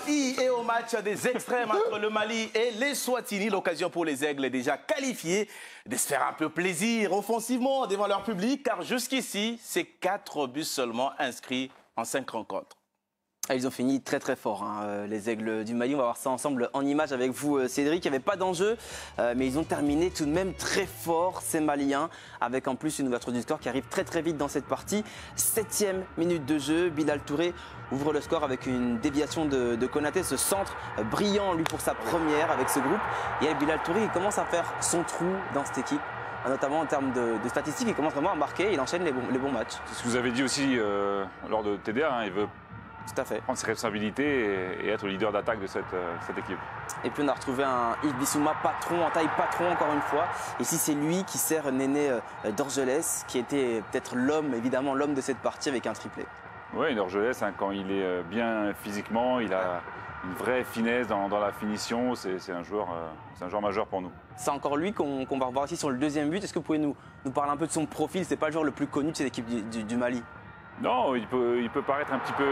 partie et au match des extrêmes entre le Mali et l'Eswatini. L'occasion pour les Aigles déjà qualifiés de se faire un peu plaisir offensivement devant leur public, car jusqu'ici, c'est 4 buts seulement inscrits en 5 rencontres. Ils ont fini très très fort, hein, les Aigles du Mali. On va voir ça ensemble en image avec vous, Cédric. Il n'y avait pas d'enjeu, mais ils ont terminé tout de même très fort, ces Maliens, avec en plus une ouverture du score qui arrive très très vite dans cette partie. 7e minute de jeu, Bilal Touré ouvre le score avec une déviation de Konaté, ce centre brillant lui pour sa première avec ce groupe. Et Bilal Touré il commence à faire son trou dans cette équipe, notamment en termes de statistiques. Il commence vraiment à marquer, il enchaîne les bons matchs. C'est ce que vous avez dit aussi lors de TDA, hein, il veut tout à fait prendre ses responsabilités et être le leader d'attaque de cette équipe. Et puis on a retrouvé un Yves Bissouma patron, en taille patron encore une fois. Ici c'est lui qui sert Néné Dorgelès, qui était peut-être l'homme, évidemment l'homme de cette partie avec un triplé. Oui, Dorgelès, hein, quand il est bien physiquement, il a une vraie finesse dans la finition. C'est un joueur majeur pour nous. C'est encore lui qu'on va revoir ici sur le deuxième but. Est-ce que vous pouvez nous parler un peu de son profil? C'est pas le joueur le plus connu de cette équipe du Mali. Non, il peut paraître un petit peu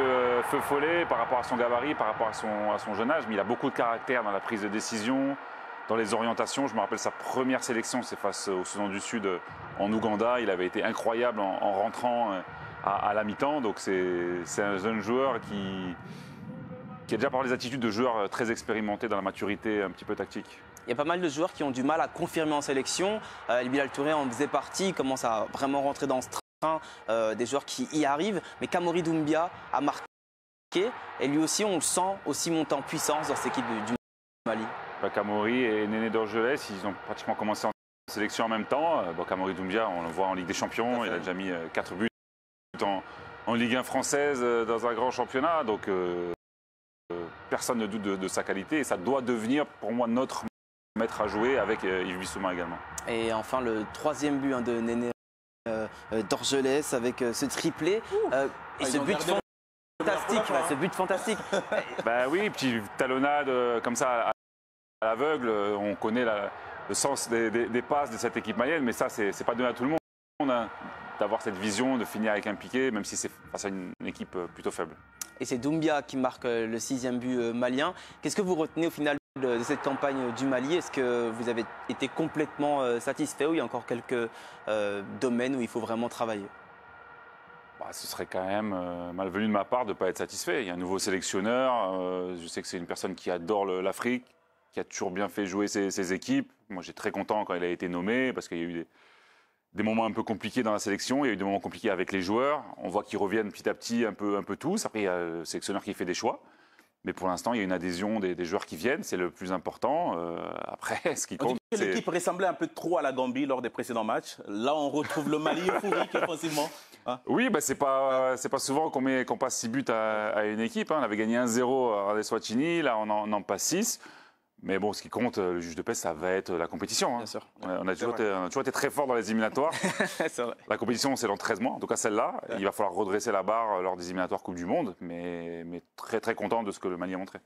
feu follet par rapport à son gabarit, par rapport à son jeune âge, mais il a beaucoup de caractère dans la prise de décision, dans les orientations. Je me rappelle sa première sélection, c'est face au Soudan du Sud en Ouganda. Il avait été incroyable en rentrant à la mi-temps. Donc c'est un jeune joueur qui a déjà par les attitudes de joueurs très expérimentés dans la maturité un petit peu tactique. Il y a pas mal de joueurs qui ont du mal à confirmer en sélection. Bilal Touré en faisait partie, il commence à vraiment rentrer dans ce train. Des joueurs qui y arrivent, mais Kamori Doumbia a marqué et lui aussi on le sent aussi monter en puissance dans cette équipe du Mali. Kamori et Néné Dorgelès, ils ont pratiquement commencé en sélection en même temps. Kamori Doumbia, on le voit en Ligue des Champions, il a déjà mis 4 buts en Ligue 1 française dans un grand championnat, donc personne ne doute de sa qualité et ça doit devenir pour moi notre maître à jouer avec Yves Bissouma également. Et enfin le 3e but de Néné Dorgelès avec ce triplé et ce but fantastique, ce but fantastique. Bah oui, puis talonnade comme ça à l'aveugle, on connaît le sens des passes de cette équipe malienne, mais ça c'est pas donné à tout le monde hein, d'avoir cette vision, de finir avec un piqué, même si c'est face à une équipe plutôt faible. Et c'est Doumbia qui marque le 6e but malien. Qu'est-ce que vous retenez au final de cette campagne du Mali? Est-ce que vous avez été complètement satisfait ou il y a encore quelques domaines où il faut vraiment travailler? Ce serait quand même malvenu de ma part de ne pas être satisfait. Il y a un nouveau sélectionneur, je sais que c'est une personne qui adore l'Afrique, qui a toujours bien fait jouer ses équipes. Moi j'étais très content quand il a été nommé parce qu'il y a eu des moments un peu compliqués dans la sélection, il y a eu des moments compliqués avec les joueurs. On voit qu'ils reviennent petit à petit un peu tous. Après il y a le sélectionneur qui fait des choix. Mais pour l'instant, il y a une adhésion des joueurs qui viennent, c'est le plus important. Après, ce qui compte, c'est... L'équipe ressemblait un peu trop à la Gambie lors des précédents matchs. Là, on retrouve le Mali euphorique offensivement. Hein? Oui, c'est pas souvent qu'on passe 6 buts à une équipe. Hein. On avait gagné 1-0 à l'Eswatini, là on en passe 6. Mais bon, ce qui compte, le juge de paix, ça va être la compétition. Hein. Bien sûr. On a toujours été très fort dans les éliminatoires. C'est vrai. La compétition, c'est dans 13 mois. En tout cas, celle-là, il va falloir redresser la barre lors des éliminatoires Coupe du Monde. Mais très, très content de ce que le Mali a montré.